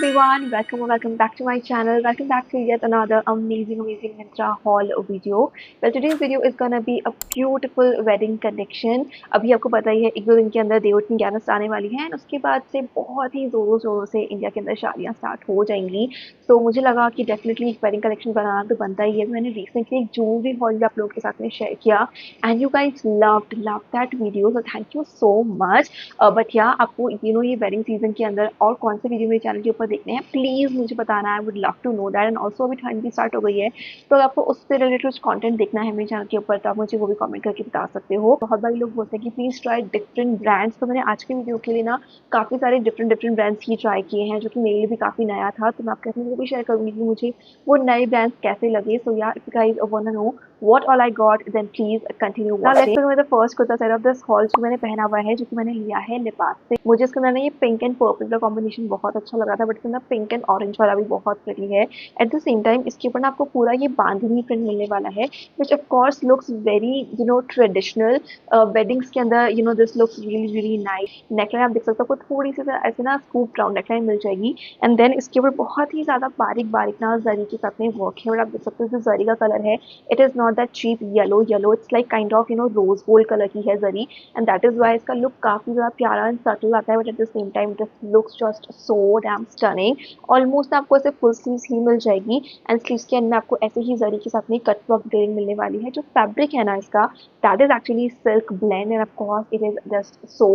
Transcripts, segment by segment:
everyone, welcome back to my channel. Welcome back to yet another amazing Myntra haul video. Well, today's video is gonna be a beautiful wedding collection. अभी आपको पता ही है एक दो दिन के अंदर देवउठ की ग्यारस आने वाली है और उसके बाद से बहुत ही जोरों शोरों से इंडिया के अंदर शादियां स्टार्ट हो जाएंगी. तो मुझे लगा कि डेफिनेटली एक वेडिंग कलेक्शन बनाना तो बनता ही है. मैंने रिसेंटली एक ज्वेलरी हॉल आप लोगों के साथ में शेयर किया and you guys loved that video, so thank you so much. But या आपको ये वेडिंग सीजन के अंदर और कौन से वीडियो मेरे चैनल के ऊपर देखने हैं प्लीज़ मुझे बताना. I would love to know that. And also अभी ठंड भी स्टार्ट हो गई है तो अगर आपको उससे रिलेटेड कुछ कंटेंट देखना है मेरे चैनल के ऊपर तो आप मुझे वो भी कमेंट करके बता सकते हो. बहुत बारी लोग बोलते हैं कि प्लीज़ ट्राई डिफरेंट ब्रांड्स. तो मैंने आज के वीडियो के लिए ना काफ़ी सारे डिफरेंट ब्रांड्स ही ट्राई किए हैं जो कि मेरे लिए भी काफ़ी नया था. तो मैं आपके साथ वो भी शेयर करूँगी कि मुझे वो नए ब्रांड्स कैसे लगे. सो या if guys want to know what all I got, then please continue watching. Now let's begin with the first kurta set of this haul जो मैंने पहना हुआ है, जो कि मैंने लिया है लिबास से. मुझे इसके अंदर ना ये पिंक एंड पर्पल का कॉम्बिनेशन बहुत अच्छा लगा था, बट इसके अंदर पिंक एंड ऑरेंज वाला भी बहुत प्रिटी है. एट द सेम टाइम इसके ऊपर ना आपको पूरा ये बांधनी प्रिंट मिलने वाला है, which of course looks very traditional. Weddings के अंदर this looks really nice. Neckline आप देख सकते हो, आपको थोड़ी सी ऐसे ना स्कूप डाउन नेकलाइन मिल जाएगी. एंड देन इसके ऊपर बहुत ही ज्यादा बारीक ना जरी के साथ में वर्क है. और आप देख सकते हो जो जरी का कलर है, it is not that cheap yellow. It's like kind of rose gold colour की है zari. And that is why इसका लुक काफी ज्यादा प्यारा एंड सटल आता है. But at the same time it looks just so damn stunning. Almost आपको ऐसे फुल स्लीव्स ही मिल जाएगी एंड स्लीव्स के एंड में आपको ऐसे ही जरी के साथ में कट वर्क डिटेलिंग मिलने वाली है. जो फैब्रिक है ना इसका, that is actually silk blend and of course it is just सो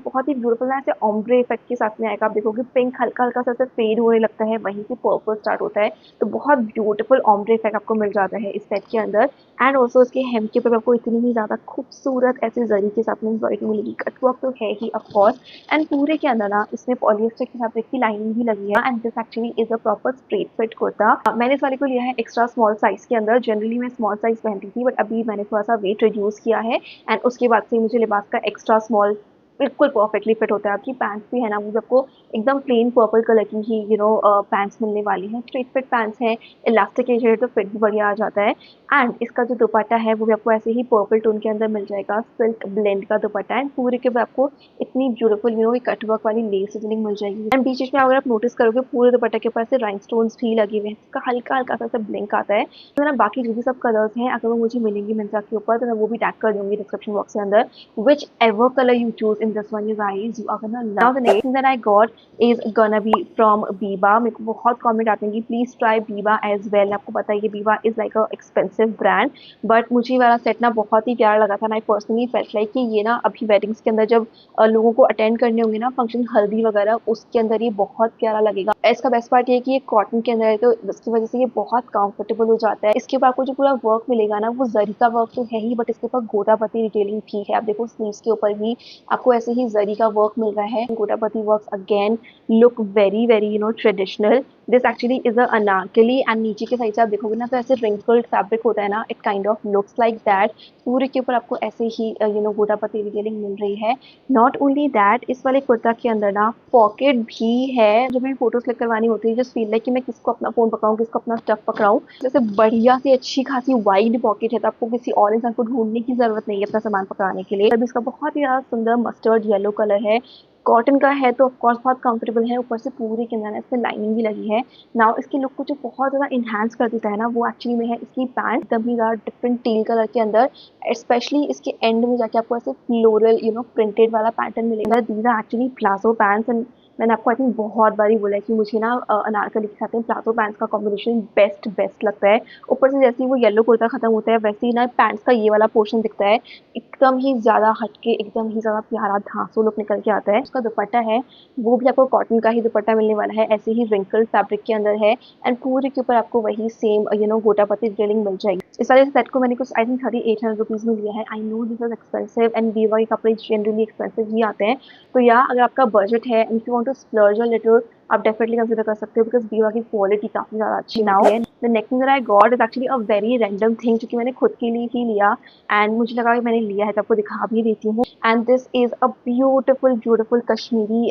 बहुत ही ब्यूटीफुल है. ऐसे ऑम्ब्रे इफेक्ट के साथ में आएगा. आप देखोगे पिंक हल्का सा ऐसे फेड होने लगता है, वहीं से पर्पल स्टार्ट होता है. तो बहुत ब्यूटीफुल ऑम्ब्रे इफेक्ट आपको मिल जाता है इस सेट के अंदर. एंड ऑल्सो इसके हेम के ऊपर आपको इतनी ही ज्यादा खूबसूरत ऐसे जरी के साथ में एम्ब्रॉयडरी मिलेगी. कटवर्क तो है ही ऑफ कोर्स. एंड पूरे के अंदर ना इसमें पॉलिएस्टर के फैब्रिक की लाइनिंग भी लगी है. And this actually is a proper straight fit kurta. मैंने इस वाले को लिया है एक्स्ट्रा स्मॉल साइज के अंदर. जनरली मैं स्मॉल साइज पहनती थी, बट अभी मैंने थोड़ा सा वेट रिड्यूस किया है एंड उसके बाद से मुझे लिबास का एक्स्ट्रा स्मॉल बिल्कुल परफेक्टली फिट होता है. आपकी पैंट्स भी है ना, वो आपको एकदम प्लेन पर्पल कलर की ही पैंट्स मिलने वाली हैं. स्ट्रेट फिट पैंट्स हैं, इलास्टिक है तो फिट भी बढ़िया आ जाता है. एंड इसका जो दुपट्टा है वो भी आपको ऐसे ही पर्पल टोन के अंदर मिल जाएगा. सिल्क ब्लेंड का दुपट्टा. एंड पूरे के भी आपको इतनी ब्यूटीफुल कटवर्क वाली लेस डिजाइनिंग मिल जाएगी. एंड बीच में अगर आप नोटिस करोगे पूरे दुपट्टे के ऊपर से राइनस्टोन्स भी लगे हुए हैं. इसका हल्का सा ब्लिंक आता है. तो ना बाकी जो भी सब कलर्स हैं अगर वो मुझे मिलेंगी मिंत्रा के ऊपर तो मैं वो भी टैग कर दूंगी डिस्क्रिप्शन बॉक्स के अंदर. Which ever colour you choose in this one, you guys, you are gonna love. Now the next thing that I got is gonna be from Biba. मेरे को बहुत कमेंट आते हैं कि please try Biba as well. आपको पता है कि Biba is like a expensive brand, but मुझे वाला सेट ना बहुत ही प्यारा लगा था. ना आई पर्सनली फेल्ट लाइक कि ये ना अभी वेडिंग्स के अंदर जब लोगों को अटेंड करने होंगे ना फंक्शन, हल्दी वगैरह, उसके अंदर ये बहुत प्यारा लगेगा. इसका बेस्ट पार्ट ये है कि ये कॉटन के अंदर है तो इसकी वजह से ये बहुत कंफर्टेबल हो जाता है. इसके ऊपर आपको जो पूरा वर्क मिलेगा ना वो जरी का वर्क तो है ही, बट इसके ऊपर गोटापति डिटेलिंग भी है. आप देखो स्लीव्स के ऊपर भी आपको ऐसे ही जरी का वर्क मिल रहा है. गोटापति works again look very traditional. This actually is a anarkali and नीचे के साइड से आप देखोगे ना तो ऐसे रिंकल्ड फैब्रिक होता है ना, it kind of looks like that. पूरे के ऊपर आपको ऐसे ही गोटापति डिटेलिंग मिल रही है. नॉट ओनली दैट, इस वाले कुर्ता के अंदर ना पॉकेट भी है. जब मैं फोटोज क्लिक करवानी होती है जस्ट फील लाइक कि मैं किसको अपना फोन पकड़ाऊँ, किसको अपना स्टफ पकड़ाऊँ. जैसे बढ़िया सी अच्छी खासी वाइड पॉकेट है तो आपको किसी और इंसान को ढूंढने की जरूरत नहीं है अपना सामान पकड़ाने के लिए. तब इसका बहुत ही ज्यादा सुंदर मस्टर्ड येलो कलर है. कॉटन का है तो ऑफकोर्स बहुत कंफर्टेबल है. ऊपर से पूरे के अंदर इसमें लाइनिंग भी लगी है. नाउ इसके लुक को जो बहुत ज़्यादा इन्हांस कर देता है ना वो एक्चुअली में है इसकी पैंट. एकदम ही ज़्यादा डिफरेंट टील कलर के अंदर, स्पेशली इसके एंड में जाके आपको ऐसे फ्लोरल प्रिंटेड वाला पैटर्न मिलेगा. These are actually palazzo pants. And मैंने आपको आई थिंक बहुत बारी बोला है कि मुझे ना अनारकली के साथ में प्लाजो पैंट्स का कॉम्बिनेशन बेस्ट लगता है. ऊपर से जैसे ही वो येलो कुर्ता खत्म होता है वैसे ही ना पैंट्स का ये वाला पोर्शन दिखता है. एकदम ही ज़्यादा हटके, एकदम ही ज़्यादा प्यारा धांसू लुक निकल के आता है. उसका दुपट्टा है वो भी आपको कॉटन का ही दुपट्टा मिलने वाला है, ऐसे ही रिंकल्ड फैब्रिक के अंदर है. एंड पूरे के ऊपर आपको वही सेम गोटापति डिटेलिंग मिल जाएगी. इस वाले सेट को मैंने कुछ आई थिंक 3800 रुपीज़ में लिया है. I know this is expensive and Biba के कपड़े जनरली एक्सपेंसिव ही आते हैं. तो या अगर आपका बजट है and you want to splurge a little, आप डेफिनेटली कंसिडर कर सकते हो बिकॉज बीवा की क्वालिटी काफ़ी ज़्यादा अच्छी होती है. The next thing that I got is actually a very random thing जो कि मैंने खुद के लिए ही लिया एंड मुझे लगा कि मैंने लिया है तो आपको दिखा भी देती हूँ. And this is a beautiful Kashmiri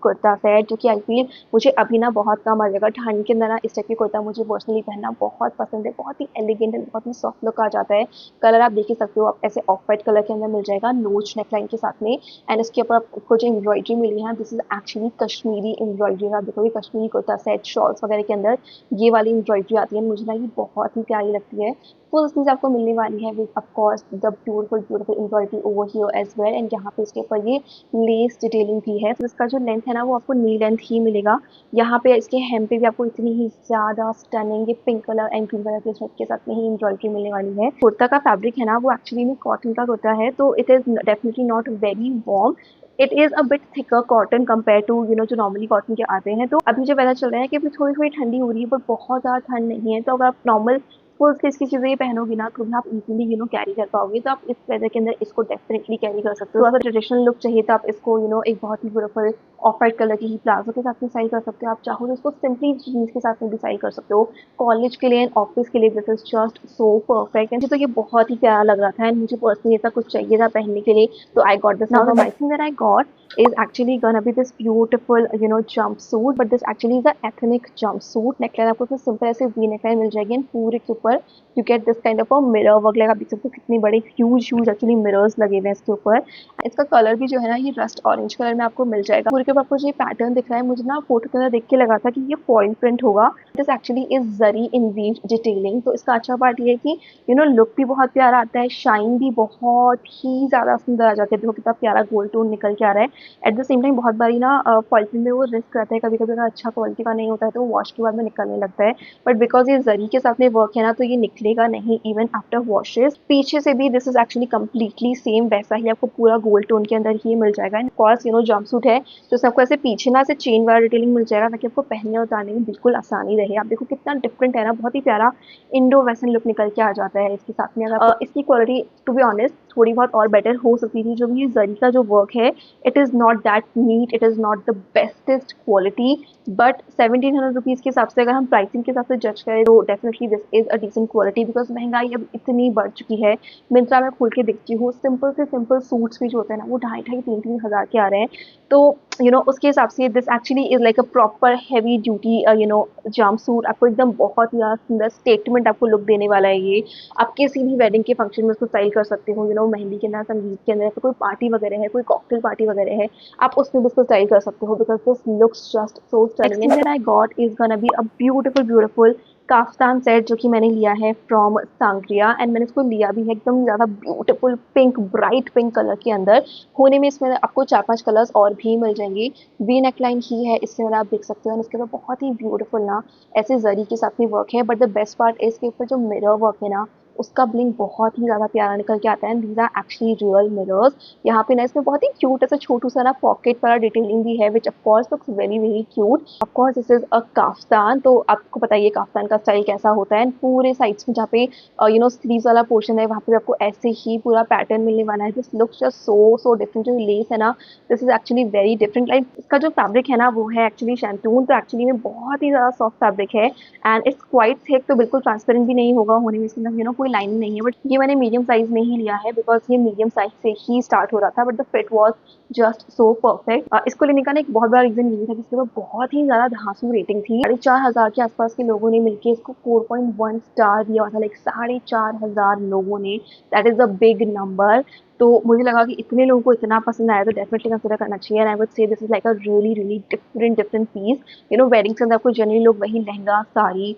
kurta set जो कि आई फील मुझे अभी ना बहुत कम आ जाएगा. ठंड के अंदर ना इस टाइप की कुर्ता मुझे पर्सनली पहनना बहुत पसंद है. बहुत ही एलिगेंट एंड बहुत ही सॉफ्ट लुक आ जाता है. कलर आप देख ही सकते हो, आप ऐसे ऑफ वाइट कलर के अंदर मिल जाएगा नोच नेकलाइन के साथ में. एंड इसके ऊपर आपको जो एम्ब्रॉयडरी मिली है this is actually Kashmiri embroidery. Embroidery है। आप देखोगे कश्मीरी कुर्ता सेट, शॉर्ट्स वगैरह के अंदर ये वाली एम्ब्रॉयडरी आती है, मुझे ना ये बहुत ही प्यारी लगती है। फुल स्लीव्स आपको मिलने वाली है with of course the beautiful embroidery over here as well, and यहाँ पे इसके ऊपर ये लेस डिटेलिंग भी है। तो इसका जो लेंथ है ना वो आपको नी लेंथ ही मिलेगा। यहाँ पे इसके हेम पे भी आपको इतनी ही ज़्यादा स्टनिंग ये pink colour and green colour के थ्रेड के साथ में ही एम्ब्रॉयडरी मिलने वाली है। कुर्ता का फैब्रिक है ना वो एक्चुअली में कॉटन का कुर्ता है, तो it is definitely not very warm. It is a bit thicker cotton compare to जो नॉर्मली कॉटन के आते हैं। तो अभी जो वेदर चल रहा है कि अभी थोड़ी थोड़ी ठंडी हो रही है, पर बहुत ज़्यादा ठंड नहीं है। तो अगर आप नॉर्मल फुल स्लीव्स की चीज़ें पहनोगे ना तो भी आप इजीली कैरी कर पाओगे। तो आप इस वेदर के अंदर इसको डेफिनेटली कैरी कर सकते हो। थोड़ा सा ट्रेडिशनल लुक चाहिए तो आप इसको एक बहुत ही ब्यूटीफुल ऑफ वाइट कलर की ही प्लाजो के साथ में स्टाइल कर सकते हो। आप चाहो तो इसको सिंपली जीन्स के साथ में भी स्टाइल कर सकते हो। कॉलेज के लिए एंड ऑफिस के लिए this is just so perfect. मुझे तो ये बहुत ही प्यारा लग रहा था एंड मुझे पर्सनली ऐसा कुछ चाहिए था पहनने के लिए, तो I got this. Now the next thing that I got is actually gonna be this beautiful jumpsuit, but this actually is a ethnic jumpsuit। Neckline आपको तो सिंपल ऐसे वी नेकलाइन मिल जाएगी एंड पूरे के ऊपर you get this kind of a mirror work. Like आप देख सकते हो कितने बड़े ह्यूज एक्चुअली मिरर्स लगे हुए हैं इसके ऊपर। इसका कलर भी जो है ना ये रस्ट ऑरेंज कलर में आपको मिल जाएगा। पूरे के ऊपर आपको जो पैटर्न दिख रहा है, मुझे ना फोटो के अंदर देख के लगा था कि ये फॉइल प्रिंट होगा। This actually is zari in weave detailing. तो इसका अच्छा पार्ट ये है कि लुक भी बहुत प्यारा आता है, शाइन भी बहुत ही ज़्यादा सुंदर आ जाती है। देखो कितना प्यारा गोल्ड टोन निकल के आ रहा है। एट द सेम टाइम बहुत बारी ना फॉइल प्रिंट में वो रिस्क रहता है, कभी कभी अगर अच्छा क्वालिटी का नहीं होता है तो वॉश के बाद में निकलने लगता है। बट बिकॉज ये जरी के साथ में वर्क है ना तो ये निकलेगा नहीं इवन आफ्टर वॉशेस। पीछे से भी this is actually completely same वैसा ही आपको पूरा गोल्ड टोन के अंदर ही मिल जाएगा। एंड ऑफकोर्स जंपसूट है तो सबको ऐसे पीछे ना ऐसे चेन वाला डिटेलिंग मिल जाएगा ताकि आपको पहनने और उतारने में बिल्कुल आसानी रहे। आप देखो कितना डिफरेंट है ना, बहुत ही प्यारा इंडो वेस्टर्न लुक निकल के आ जाता है इसके साथ में। अगर इसकी क्वालिटी टू बी ऑनेस्ट थोड़ी बहुत और बेटर हो सकती थी। जो भी ये जरी का जो वर्क है it is not that neat, it is not the bestest quality, but 1700 rupees के हिसाब से अगर हम प्राइसिंग के हिसाब से जज करें तो definitely this is a decent quality. Because महंगाई अब इतनी बढ़ चुकी है। मिंत्रा में खोल के देखती हूँ सिंपल से सिंपल सूट्स भी जो होते हैं ना वो 2,500-3,000 के आ रहे हैं। तो उसके हिसाब से this actually is like a proper heavy duty jump suit. आपको एकदम बहुत ही ज़्यादा सुंदर स्टेटमेंट आपको लुक देने वाला है ये। आप किसी भी वेडिंग के फंक्शन में उसको स्टाइल कर सकते हो। मेहंदी के अंदर, संगीत के अंदर, कोई पार्टी वगैरह है, कोई कॉकटेल पार्टी वगैरह है, आप उसमें भी उसको स्टाइल कर सकते हो। Because this looks just so stunning. And I got is gonna be a beautiful kaftan set जो कि मैंने लिया है फ्रॉम सांग्रिया। एंड मैंने इसको लिया भी है एकदम ज़्यादा beautiful pink, bright pink colour के अंदर। होने में इसमें आपको 4-5 कलर्स और भी मिल जाएंगे। वी नेकलाइन ही है इससे, आप देख सकते हो। इसके ऊपर बहुत ही ब्यूटीफुल ना ऐसे जरी के साथ में वर्क है। बट द बेस्ट पार्ट है इसके ऊपर जो मिरर वर्क है ना उसका ब्लिंक बहुत ही ज़्यादा प्यारा निकल के आता है। These are actually real mirrors. यहाँ पे ना इसमें बहुत ही क्यूट ऐसा छोटू सा ना पॉकेट वाला डिटेलिंग भी है which of course looks very cute. Of course this is a kaftan, तो आपको पता है काफ्तान का स्टाइल कैसा होता है। पूरे साइड्स में जहाँ पे स्लीव्स वाला पोर्शन है वहाँ पे आपको ऐसे ही पूरा पैटर्न मिलने वाला है। This looks just so different. जो लेस है ना this is actually very different. Like इसका जो फैब्रिक है ना वो है एक्चुअली शैंटून, तो एक्चुअली में बहुत ही ज़्यादा सॉफ्ट फैब्रिक है एंड इट्स क्वाइट थिक। तो बिल्कुल ट्रांसपेरेंट भी नहीं होगा, होने में इसके अंदर कोई लाइनिंग नहीं है। बट ये मैंने मीडियम साइज में ही लिया है बिकॉज ये मीडियम साइज से ही स्टार्ट हो रहा था। But the fit was just so perfect. इसको लेने का ना एक बहुत बड़ा रीजन ये था कि इसके ऊपर बहुत ही ज्यादा धांसू रेटिंग थी। 4,500 के आसपास के लोगों ने मिलकर इसको 4.1 स्टार दिया हुआ था। लाइक 4,500 लोगों ने, that is a big number. तो मुझे लगा कि इतने लोगों को इतना पसंद आया तो डेफिनेटली कंसिडर करना चाहिए। And I would say this is like a really different piece. Weddings के अंदर आपको जनरली लोग वही लहंगा, साड़ी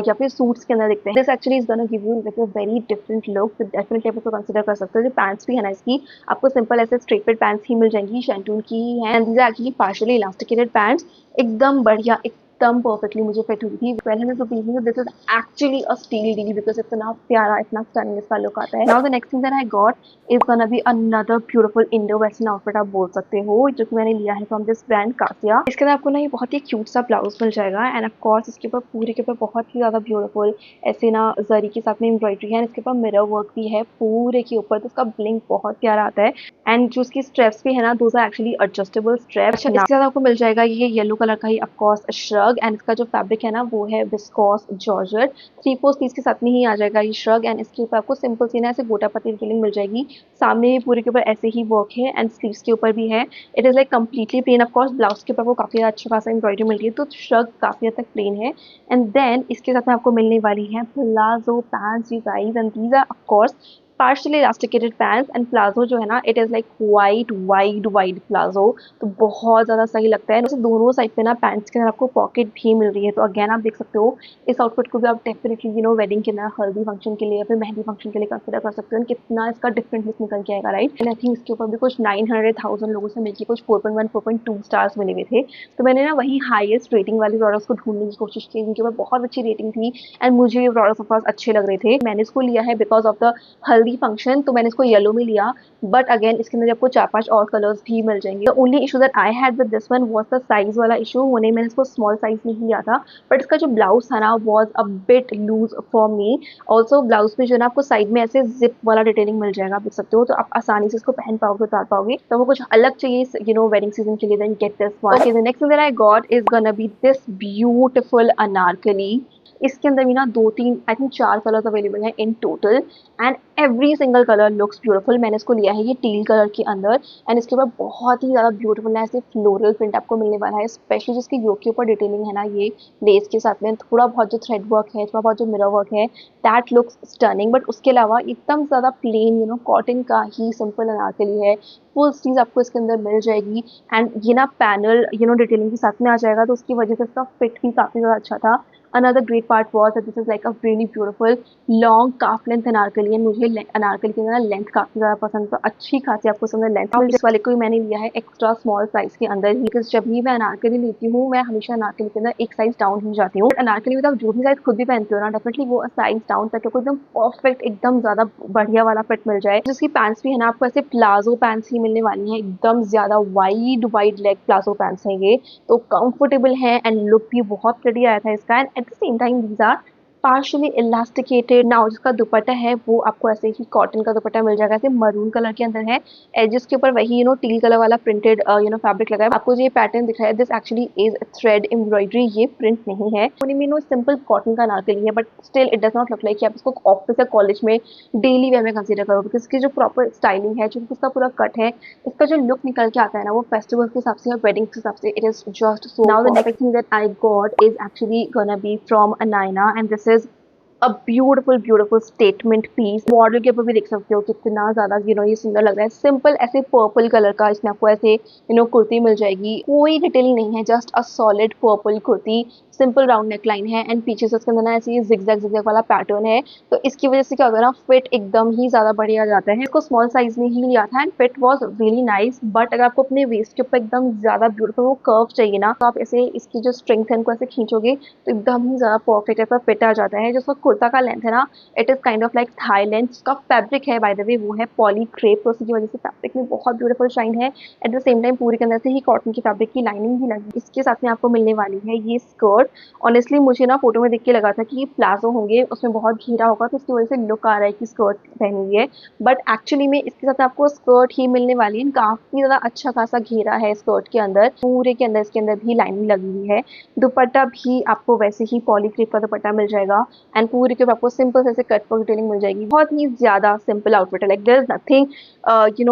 या फिर सूट्स के अंदर देखते हैं। This actually is gonna give you like a very different look. तो डेफिनेटली आप इसको कंसिडर कर सकते हो। जो पैंट्स भी है ना इसकी आपको सिंपल ऐसे स्ट्रेट फिट पैंट्स ही मिल जाएंगी, शैंटून की ही है। And these are actually partially elasticated pants, एकदम बढ़िया, एकदम परफेक्टली मुझे फिट हुई थी। 1200 रुपीज में this is actually a steal deal because इतना प्यारा, इतना स्टनिंग इसका लुक आता है। Now the next thing that I got is gonna be another beautiful Indo western outfit आप बोल सकते हो, जो कि मैंने लिया है फ्रॉम दिस ब्रांड कासिया। इसके अंदर आपको ना ये बहुत ही क्यूट सा ब्लाउज मिल जाएगा एंड ऑफ कोर्स इसके ऊपर पूरे के ऊपर बहुत ही ज्यादा ब्यूटीफुल ऐसे ना जरी के साथ में एम्ब्रॉयडरी है। इसके ऊपर मिरर वर्क भी है पूरे के ऊपर, तो इसका ब्लिंक बहुत प्यारा आता है। एंड जो इसकी स्ट्रेप्स भी है ना those are actually adjustable straps. अच्छा, इसके साथ आपको मिल जाएगा ये येलो कलर का ही ऑफ कोर्स श्रग। एंड इसका जो फैब्रिक है ना वो है विस्कोस जॉर्जेट। 3/4 पीस के साथ में ही आ जाएगा ये श्रग। एंड इसके ऊपर आपको सिंपल सी ना ऐसे गोटा पत्ती डिटेलिंग मिल जाएगी। सामने भी पूरे के ऊपर ऐसे ही वर्क है एंड स्लीव्स के ऊपर भी है। It is like completely plain. Of course blouse के ऊपर वो काफी अच्छा खासा एम्ब्रॉयडरी मिल रही है, तो श्रग काफी हद तक प्लेन है। एंड देन इसके साथ में आपको मिलने वाली है palazzo pants, you guys, and these are of course partially elasticated pants and palazzo जो है ना it is like wide wide wide palazzo, तो बहुत ज़्यादा सही लगता है। वैसे दोनों साइड पे ना पैंट्स के अंदर आपको पॉकेट भी मिल रही है, तो अगेन आप देख सकते हो इस आउटफिट को भी आप डेफिनेटली वेडिंग के अंदर हल्दी फंक्शन के लिए या फिर मेहंदी फंक्शन के लिए कंसिडर कर सकते हो। कितना इसका डिफरेंट लुक निकल के आएगा, राइट। एंड आई थिंक इसके ऊपर भी कुछ 900,000 लोगों से मिलकर कुछ 4.1 4.2 स्टार्स मिले हुए थे। तो मैंने ना वही हाईएस्ट रेटिंग वाले प्रोडक्ट्स को ढूंढने की कोशिश की जिनके ऊपर बहुत अच्छी रेटिंग थी एंड मुझे ये प्रोडक्ट्स ऑफ कोर्स अच्छे लग रहे थे। मैंने इसको लिया है बिकॉज ऑफ द हल्दी फंक्शन, तो मैंने इसको येलो में लिया, बट अगेन इसके अंदर आपको 4-5 और कलर्स भी मिल जाएंगे। The only issue that I had with this one was the size वाला इशू। होने मैंने इसको स्मॉल साइज में ही लिया था, बट इसका जो ब्लाउज था ना was a bit loose for me. Also blouse में जो है ना आपको साइड में ऐसे जिप वाला डिटेलिंग मिल जाएगा, आप देख सकते हो, तो आप आसानी से इसको पहन पाओगे, उतार पाओगे। तो वो कुछ अलग चाहिए वेडिंग सीजन के लिए, then get this one. Okay, the next thing that I got is gonna be this beautiful anarkali. इसके अंदर भी ना 2-3 आई थिंक 4 कलर्स अवेलेबल हैं in total and every single colour looks beautiful. मैंने इसको लिया है ये टील कलर के अंदर एंड इसके ऊपर बहुत ही ज़्यादा ब्यूटीफुल ऐसे फ्लोरल प्रिंट आपको मिलने वाला है, स्पेशली जिसकी योक के ऊपर डिटेलिंग है ना ये लेस के साथ में, थोड़ा बहुत जो थ्रेड वर्क है, थोड़ा बहुत जो मिरर वर्क है, दैट लुक्स स्टनिंग। बट उसके अलावा एकदम ज़्यादा प्लेन कॉटन का ही सिंपल अनारकली है, फुल स्लीव आपको इसके अंदर मिल जाएगी एंड ये ना पैनल डिटेलिंग के साथ में आ जाएगा, तो उसकी वजह से इसका फिट भी काफ़ी ज़्यादा अच्छा था। Another great part was that this is like a really beautiful long calf length Anarkali and मुझे अनारकली की लेंथ काफ़ी ज़्यादा पसंद, तो अच्छी खासी आपको इसके अंदर लेंथ मिल। इस वाले को ही मैंने लिया है एक्स्ट्रा स्मॉल साइज के अंदर ही, बिकॉज जब भी मैं अनारकली लेती हूँ मैं हमेशा अनारकली के अंदर एक साइज डाउन ही जाती हूँ। अनारकली में तो आप जो भी साइज खुद भी पहनते हो ना डेफिनेटली वो साइज डाउन तक आपको एकदम परफेक्ट एकदम ज़्यादा बढ़िया वाला फिट मिल जाए। जिसकी पैंट्स भी है ना आपको ऐसे प्लाजो पैंट्स ही मिलने वाली हैं, एकदम ज़्यादा wide wide leg palazzo pants हैं ये, तो कंफर्टेबल है एंड लुक भी बहुत प्रिटी आया था इसका। And at the same time these are partially elasticated. Now जिसका दुपट्टा है वो आपको ऐसे ही कॉटन का दुपट्टा मिल जाएगा, ऐसे मरून कलर के अंदर है, एजेस के ऊपर वही टील कलर वाला प्रिंटेड फैब्रिक लगा है। आपको जो ये पैटर्न दिख रहा है this actually is thread embroidery, ये प्रिंट नहीं है। सिंपल कॉटन का अनारकली है, but still it does not look like कि आप इसको ऑफिस या कॉलेज में डेली वेयर में कंसीडर करो, बिकॉज इसकी जो प्रॉपर स्टाइलिंग है, जो इसका पूरा कट है, इसका जो लुक निकल के आता है ना वो फेस्टिवल के हिसाब से और वेडिंग के हिसाब से it is just so. Now the next thing that I got is actually gonna be from Anaina and this is a beautiful statement piece. Model के ऊपर भी देख सकते हो कितना ज्यादा ये सुंदर लग रहा है। सिंपल ऐसे पर्पल कलर का इसमें आपको ऐसे कुर्ती मिल जाएगी, कोई डिटेलिंग नहीं है, just a solid purple kurti, simple round neck line है एंड पीछे से इसके अंदर ना ऐसे जिगजैग वाला पैटर्न है, तो इसकी वजह से क्या होता है ना फिट एकदम ही ज्यादा बढ़िया जाता है। इसको स्मॉल साइज में ही लिया था and fit was really nice, but अगर आपको अपने वेस्ट के ऊपर एकदम ज्यादा ब्यूटीफुल वो कर्व चाहिए ना, तो आप ऐसे इसकी जो स्ट्रेंथ है इनको ऐसे खींचोगे तो एकदम ही ज्यादा परफेक्ट ऐसा फिट आ जाता है। जो कुर्ता का लेंथ है ना it is kind of like thigh length. इसका फैब्रिक है बाय द वे वो है पॉली क्रेप, तो उसकी वजह से फैब्रिक में बहुत ब्यूटीफुल शाइन है। एट द सेम टाइम पूरे के अंदर से ही कॉटन की फैब्रिक की लाइनिंग भी लगी। इसके साथ में आपको मिलने वाली है ये स्कर्ट। ऑनेस्टली मुझे ना फोटो में देख के लगा था कि प्लाजो होंगे, उसमें बहुत घेरा होगा, तो उसकी वजह से लुक आ रहा है कि स्कर्ट पहनी हुई है, बट एक्चुअली में इसके साथ आपको स्कर्ट ही मिलने वाली है। काफी ज्यादा अच्छा खासा घेरा है स्कर्ट के अंदर, पूरे के अंदर इसके अंदर भी लाइनिंग लगी हुई है। दुपट्टा भी आपको वैसे ही पॉली क्रेप का दुपट्टा मिल जाएगा एंड पूरे के ऊपर आपको सिंपल से कट वर्क डिटेलिंग मिल जाएगी। बहुत ही ज्यादा सिंपल आउटफिट है, like there is nothing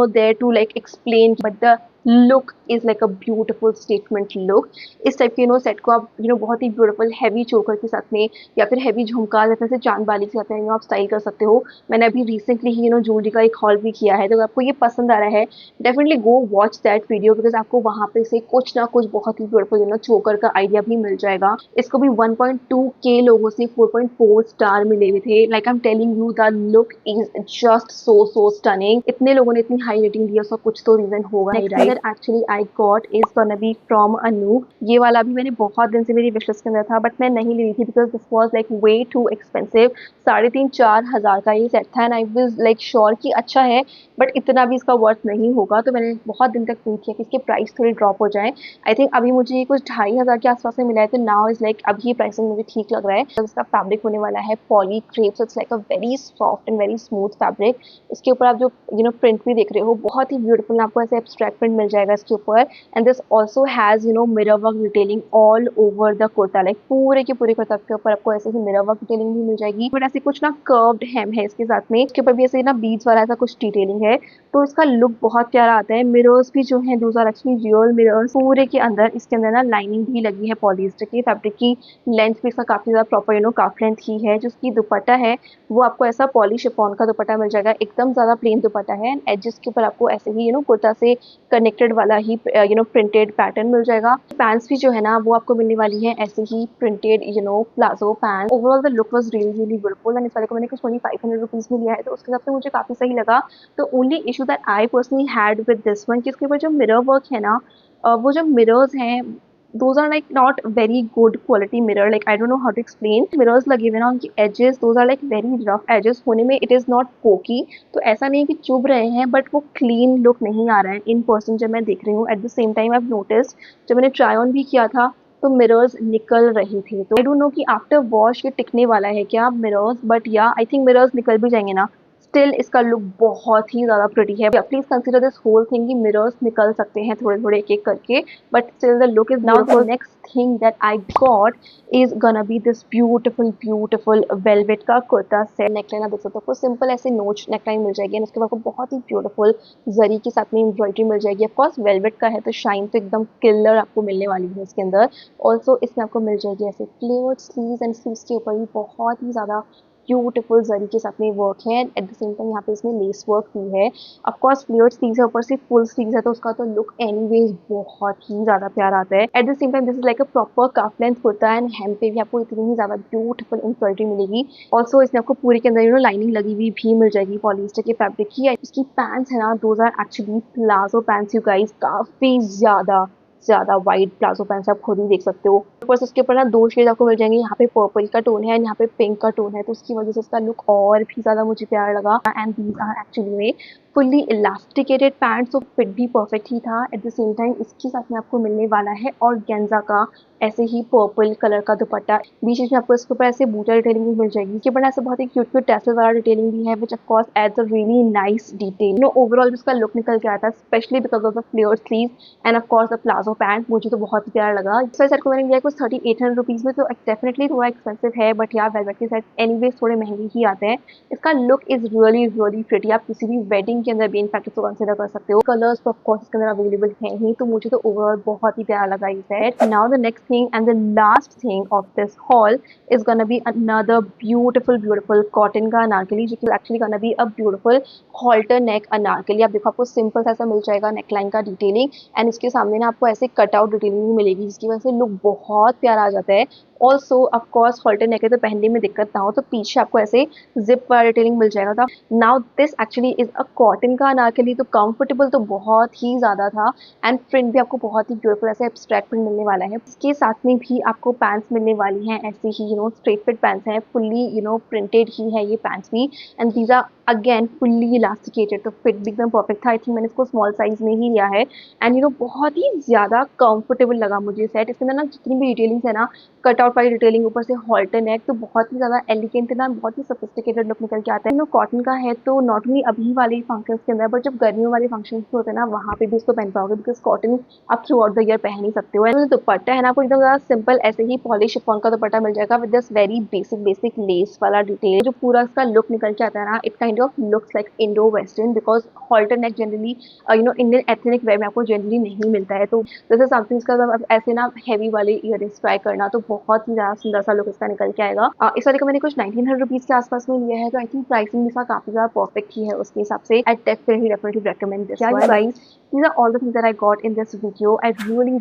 there to like explain, but the look is like a beautiful statement look. इस टाइप के सेट को आप बहुत ही ब्यूटीफुल हैवी चोकर के साथ में या फिर हैवी झुमका जैसे से चांद बाली के साथ में आप स्टाइल कर सकते हो। मैंने अभी रिसेंटली ही ज्वेलरी का एक हॉल भी किया है, तो अगर आपको ये पसंद आ रहा है definitely go watch that video, because आपको वहाँ पे से कुछ ना कुछ बहुत ही ब्यूटीफुल चोकर का आइडिया भी मिल जाएगा। इसको भी 1.2K लोगों से 4.4 स्टार मिले हुए थे। Like I am telling you the look is just so stunning. इतने लोगों ने इतनी हाई रेटिंग दी है, उसका कुछ तो रीजन होगा ही, right. Actually I got is gonna be from Anouk. ये वाला भी मैंने बहुत दिन से मेरी विश लिस्ट के अंदर था, बट मैं नहीं ले रही थी because this was like way too expensive. 3,500-4 हज़ार का ये सेट था and I was like sure कि अच्छा है, बट इतना भी इसका वर्थ नहीं होगा, तो मैंने बहुत दिन तक वेट किया कि इसके प्राइस थोड़ी ड्रॉप हो जाए। आई थिंक अभी मुझे ये कुछ 2,500 के आसपास में मिला है, तो नाउ इज लाइक अभी ये प्राइसिंग मुझे ठीक लग रहा है। तो इसका फैब्रिक होने वाला है poly crepe, so it's like a very soft and very smooth fabric. इसके ऊपर आप जो प्रिंट भी देख रहे हो बहुत ही ब्यूटीफुल, आपको ऐसे एब्स्ट्रैक्ट प्रिंट मिल जाएगा इसके ऊपर and this also has mirror work detailing all over the kurta, like पूरे के पूरे कुर्ता के ऊपर आपको ऐसे ही मिरर वर्क डिटेलिंग भी मिल जाएगी। बट ऐसे कुछ ना कर्व्ड हेम है इसके साथ में, इसके ऊपर भी ऐसे ना बीड्स वाला ऐसा कुछ डिटेलिंग है, तो इसका लुक बहुत प्यारा आता है। मिरर्स भी जो है those are actually real mirrors. पूरे के अंदर इसके अंदर ना लाइनिंग भी लगी है पॉलिस्टर की, फैब्रिक की। लेंथ भी इसका काफी ज्यादा प्रॉपर काफ लेंथ ही है। जो इसकी दुपट्टा है वो आपको ऐसा पॉलिश शिफॉन का दुपट्टा मिल जाएगा, एकदम ज्यादा प्लेन दुपट्टा है। एजेस के ऊपर आपको ऐसे ही कुर्ता से कनेक्टेड वाला ही प्रिंटेड पैटर्न मिल जाएगा। पैंट्स भी जो है ना वो आपको मिलने वाली है ऐसे ही printed palazzo pants. Overall the look was really really beautiful and इस वाले को मैंने कुछ 2500 रुपीज में लिया है, तो उसके हिसाब से मुझे काफी सही लगा। तो only issue that I personally had with this one कि इसके ऊपर जो मिरर वर्क है ना, वो जो मिरर्स हैं those are like not very good quality mirror, like I don't know how to explain। mirrors लगे हुए ना उनकी edges those are like very rough edges, होने में it is not pokey, तो ऐसा नहीं कि चुभ रहे हैं बट वो clean look नहीं आ रहा है इन पर्सन जब मैं देख रही हूँ। Eight the same time I notice जब मैंने ट्राई ऑन भी किया था तो मिरर्स निकल रही थी, तो आई डोंट नो कि आफ्टर वॉश ये टिकने वाला है क्या मिरर्स, बट या आई थिंक मिरर्स निकल भी जाएंगे ना, स्टिल इसका लुक बहुत ही ज़्यादा प्रिटी है। Please consider this whole thing कि मिरर्स निकल सकते हैं थोड़े थोड़े एक एक करके, but still the look is now. The next thing that I got is gonna be this beautiful beautiful velvet का कुर्ता सेट। नेकलाइन आप देख सकते हो, आपको सिंपल ऐसे नोच नेकलाइन मिल जाएगी, उसके बाद आपको बहुत ही ब्यूटिफुल जरी के साथ में एम्ब्रॉयडरी मिल जाएगी। ऑफकोर्स वेलवेट का है तो शाइन तो एकदम किलर आपको मिलने वाली है इसके अंदर। ऑल्सो इसमें आपको मिल जाएगी ऐसे फ्लेयर्ड स्लीव्स एंड स्लीव्स के ऊपर भी बहुत ही ज़्यादा ब्यूटीफुल जरी के साथ में वर्क है। एट द सेम टाइम यहाँ पे इसमें लेस वर्क भी है। ऑफकोर्स फ्लेयर्ड स्लीव्स है, ऊपर से फुल स्लीव्स है, तो उसका तो लुक एनीवेज बहुत ही ज्यादा प्यारा आता है। At the same time this is like a proper calf length kurta and hem पे भी आपको इतनी ही ज्यादा ब्यूटीफुल एम्ब्रॉयडरी मिलेगी। ऑल्सो इसमें आपको पूरे के अंदर लाइनिंग लगी हुई भी मिल जाएगी पॉलिस्टर के फैब्रिक की। इसकी पैंट्स है ना those are actually palazzo pants you guys, काफी ज्यादा ज्यादा वाइड प्लाजो पैंट्स आप खुद ही देख सकते हो। ऊपर से उसके ऊपर ना दो शेड आपको मिल जाएंगे, यहाँ पे पर्पल का टोन है एंड यहाँ पे पिंक का टोन है, तो उसकी वजह से इसका लुक और भी ज्यादा मुझे प्यारा लगा। एंड दीज आर एक्चुअली में फुल्ली इलास्टिकेटेड पैंट्स, तो फिट भी परफेक्ट ही था। एट द सेम टाइम इसके साथ में आपको मिलने वाला है और गेंजा का ऐसे ही पर्पल कलर का दुपट्टा। बीच बीच में आपको इसके ऊपर ऐसे बूटा डिटेलिंग भी मिल जाएगी। इसके ऊपर ऐसे बहुत ही क्यूट क्यूट टैसल वाला डिटेलिंग भी है, which of course adds a really nice detail. Overall इसका लुक निकल के आता है, specially because of the flare sleeve and of course the palazzo pant. मुझे तो बहुत ही प्यारा लगा। इस सेट को मैंने लिया कुछ 3800 रुपीज में, तो डेफिनेटली थोड़ा एक्सपेंसिव है, बट यार वेलवेट के सेट एनीवेज थोड़े महंगे ही आते हैं। इसका look is really really pretty. आप किसी भी वेडिंग के अंदर भी इनफैक्ट इसको कंसिडर कर सकते हो। कलर्स तो ऑफ कोर्स इसके अंदर अवेलेबल है ही, तो मुझे तो ओवरऑल बहुत ही प्यारा लगा ये set. Now the next thing and the last thing of this hall is gonna be another beautiful cotton का अनारकली, जो कि actually gonna be a beautiful halter neck Anarkali. आप देखो आपको सिंपल सा ऐसा मिल जाएगा नेकलाइन का डिटेलिंग एंड इसके सामने ना आपको ऐसे कट आउट डिटेलिंग भी मिलेगी, जिसकी वजह से लुक बहुत प्यारा आ जाता है। ऑल्सो ऑफकोर्स हॉल्टर नेक है तो पहनने में दिक्कत ना हो, तो पीछे आपको ऐसे जिप वाला डिटेलिंग मिल जाएगा था। Now this actually is a cotton का अनारकली, तो कंफर्टेबल तो बहुत ही ज्यादा था एंड प्रिंट भी आपको बहुत ही ब्यूटीफुल ऐसे एब्स्ट्रैक्ट प्रिंट मिलने वाला है। इसके साथ में भी आपको पैंट्स मिलने वाली हैं ऐसे ही स्ट्रेट फिट पैंट्स हैं, फुल्ली प्रिंटेड ही है ये पैंट्स भी and these are again fully elasticated, तो फिट भी एकदम परफेक्ट था। आई थिंक मैंने इसको स्मॉल साइज में ही लिया है एंड बहुत ही ज्यादा कंफर्टेबल लगा मुझे सेट। इसके अंदर ना जितनी भी डिटेलिंग्स है ना, कट आउट वाली डिटेलिंग, ऊपर से हॉल्टर नेक, तो बहुत ही ज्यादा एलिगेंट है ना, बहुत ही सोफिस्टिकेटेड लुक निकल के आता है। कॉटन का है तो नॉट ओनली अभी वाले फंक्शन के अंदर, बट जब गर्मियों वाले फंक्शन होते हैं ना वहाँ पे भी इसको पहन पाओगे, बिकॉज कॉटन आप थ्रू आउट द ईयर पहन ही सकते हो। एंड दुपट्टा है ना आपको एकदम ज्यादा सिंपल ऐसे ही पॉलिश शिफॉन का दुपट्टा मिल जाएगा with this very basic less वाला डिटेल। जो पूरा इसका लुक निकल के आता है ना, it kind of looks like Indo western, because halter neck generally Indian ethnic wear में आपको जनरली नहीं मिलता है, तो दिस इज समथिंग। इसका ऐसे ना हैवी वाले इयररिंग्स ट्राई करना, तो बहुत ही ज्यादा सुंदर सा लुक इसका निकल के आएगा। इस वाले को मैंने कुछ 1900 रुपीज के आसपास में लिया है, तो आई थिंक प्राइसिंग इसका काफी ज्यादा परफेक्ट ही है उसके हिसाब से। I definitely recommend this one guys. These are all the things that I got in this video. I really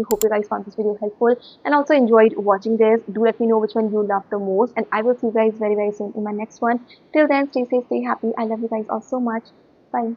hope you guys found this video helpful and also enjoyed watching this. Do let me know which one you loved the most, and I will see you guys very soon in my next one. Till then, stay safe, stay happy. I love you guys all so much. Bye.